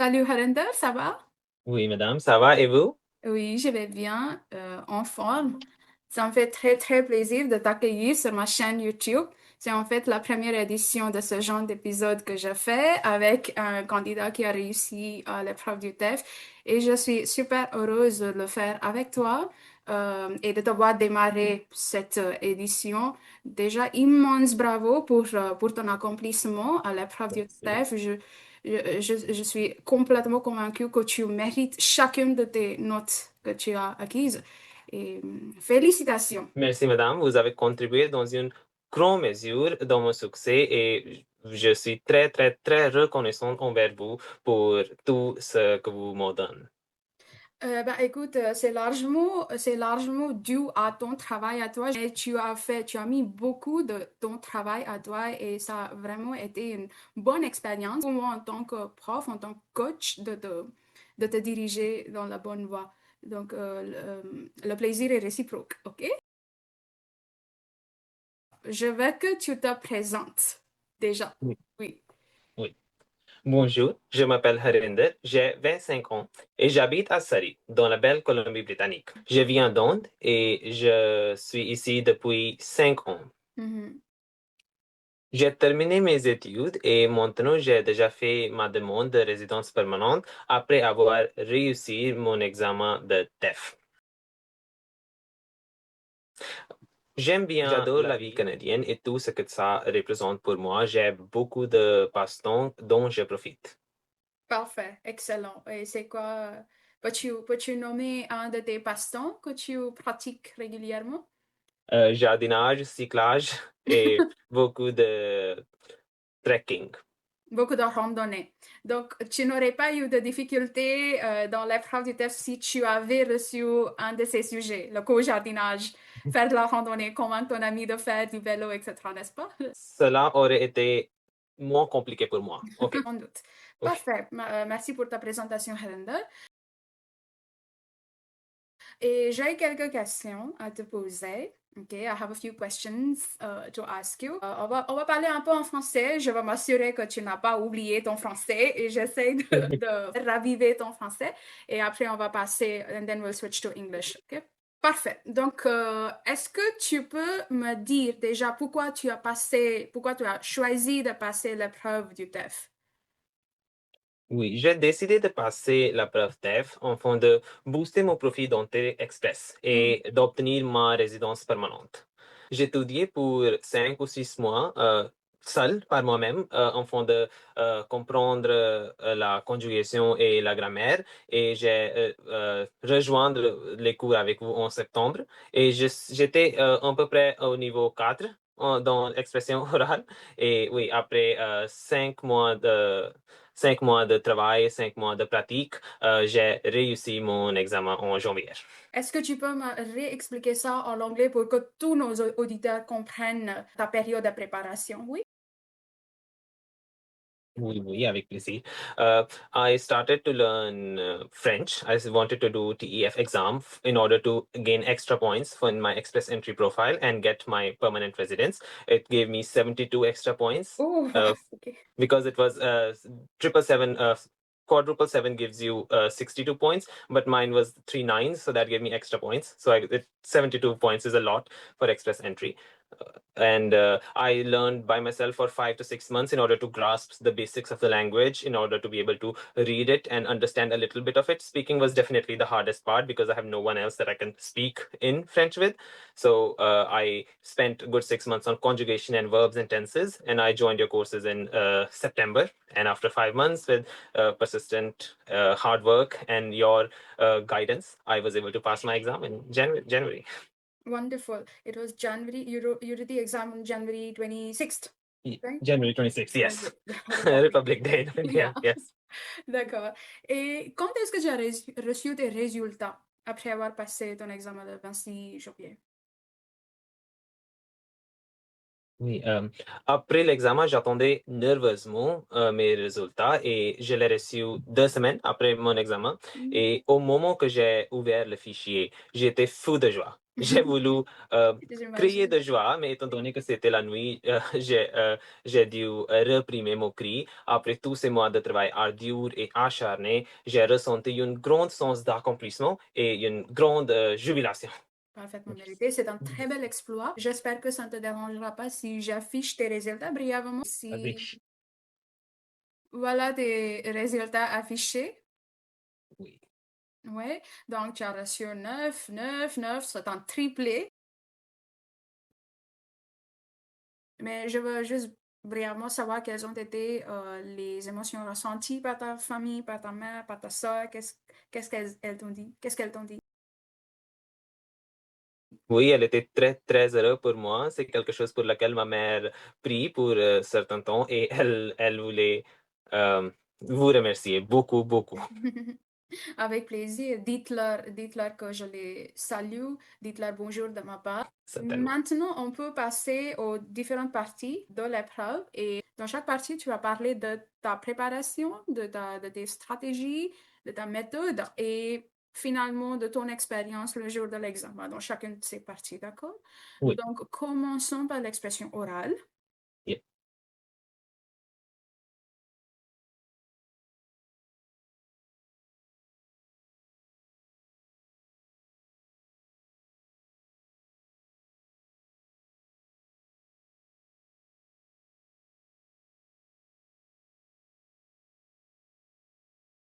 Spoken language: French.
Salut Harinder, ça va? Oui, madame, ça va et vous? Oui, je vais bien, en forme. Ça me fait très très plaisir de t'accueillir sur ma chaîne YouTube. C'est en fait la première édition de ce genre d'épisode que je fais avec un candidat qui a réussi à l'épreuve du TEF et je suis super heureuse de le faire avec toi et de t'avoir démarré cette édition. Déjà, immense bravo pour ton accomplissement à l'épreuve du Merci. TEF. Je suis complètement convaincue que tu mérites chacune de tes notes que tu as acquises. Et félicitations. Merci, madame. Vous avez contribué dans une grande mesure dans mon succès et je suis très, très, très reconnaissant envers vous pour tout ce que vous me donnez. Écoute, c'est largement dû à ton travail à toi. Et tu as mis beaucoup de ton travail à toi et ça a vraiment été une bonne expérience pour moi en tant que prof, en tant que coach de te diriger dans la bonne voie. Donc, le plaisir est réciproque, OK? Je veux que tu te présentes déjà. Oui, Oui. oui. Bonjour, je m'appelle Harinder, j'ai 25 ans et j'habite à Surrey, dans la belle Colombie-Britannique. Je viens d'Inde et je suis ici depuis 5 ans. Mhm. J'ai terminé mes études et maintenant j'ai déjà fait ma demande de résidence permanente après avoir réussi mon examen de TEF. J'aime bien, j'adore la vie canadienne et tout ce que ça représente pour moi. J'ai beaucoup de passe-temps dont je profite. Parfait, excellent. Et c'est quoi, peux-tu nommer un de tes passe-temps que tu pratiques régulièrement? Jardinage, cyclage et beaucoup de trekking. Beaucoup de randonnées. Donc, tu n'aurais pas eu de difficultés dans l'épreuve du test si tu avais reçu un de ces sujets, le co-jardinage, faire de la randonnée, convaincre ton ami de faire du vélo, etc., n'est-ce pas? Cela aurait été moins compliqué pour moi. OK. Sans doute. Oui. Parfait. Merci pour ta présentation, Helen. Et j'ai quelques questions à te poser. OK, I have a few questions to ask you. On va parler un peu en français. Je vais m'assurer que tu n'as pas oublié ton français et j'essaie de raviver ton français. Et après, on va passer, and then we'll switch to English. OK? Parfait. Donc, est-ce que tu peux me dire déjà pourquoi tu as choisi de passer l'épreuve du TEF? Oui, j'ai décidé de passer la preuve TEF afin de booster mon profil d'entrée express Mm. et d'obtenir ma résidence permanente. J'ai étudié pour 5 ou 6 mois seul par moi-même afin de comprendre la conjugation et la grammaire et j'ai rejoint les cours avec vous en septembre et j'étais à peu près au niveau 4 dans l'expression orale et oui, après 5 mois de travail, 5 mois de pratique, j'ai réussi mon examen en janvier. Est-ce que tu peux me réexpliquer ça en anglais pour que tous nos auditeurs comprennent ta période de préparation? Oui. Oui, oui, avec plaisir. I started to learn French. I wanted to do TEF exam in order to gain extra points for in my express entry profile and get my permanent residence. It gave me 72 extra points Oh, uh, ok. because it was triple seven. Quadruple seven gives you 62 points, but mine was 3 9s, so that gave me extra points. 72 points is a lot for express entry. And I learned by myself for 5 to 6 months in order to grasp the basics of the language, in order to be able to read it and understand a little bit of it. Speaking was definitely the hardest part because I have no one else that I can speak in French with. So I spent a good 6 months on conjugation and verbs and tenses, and I joined your courses in September. And after 5 months, with persistent hard work and your guidance, I was able to pass my exam in January. Wonderful. It was January, you did the exam on January 26th, right? January 26th, yes. Republic Day. Republic Day in Yeah. India, yes. D'accord. Et quand est-ce que tu as reçu tes résultats après avoir passé ton examen le 26 janvier? Oui, après l'examen, j'attendais nerveusement mes résultats et je l'ai reçu 2 semaines après mon examen. Mm. Et au moment que j'ai ouvert le fichier, j'étais fou de joie. J'ai voulu crier J'imagine. de joie, mais étant donné que c'était la nuit, j'ai dû réprimer mon cri. Après tous ces mois de travail ardu et acharné, j'ai ressenti une grande sens d'accomplissement et une grande jubilation. Parfaitement mérité. C'est un très bel exploit. J'espère que ça ne te dérangera pas si j'affiche tes résultats brièvement. Si Riche. voilà tes résultats affichés. Oui. Ouais. Donc, tu as reçu 9, 9, 9, c'est un triplé. Mais je veux juste brièvement savoir quelles ont été les émotions ressenties par ta famille, par ta mère, par ta soeur. Qu'est-ce qu'elles elles t'ont dit? Qu'est-ce qu'elles t'ont dit? Oui, elle était très, très heureuse pour moi. C'est quelque chose pour lequel ma mère prie pour certain temps et elle voulait euh, vous remercier beaucoup, beaucoup, Avec plaisir. Dites-leur que je les salue. Dites-leur bonjour de ma part. certainement. Maintenant, on peut passer aux différentes parties de l'épreuve. Et dans chaque partie, tu vas parler de ta préparation, de tes stratégies, de ta méthode et finalement de ton expérience le jour de l'examen dans chacune de ces parties, d'accord? Oui. Donc, commençons par l'expression orale.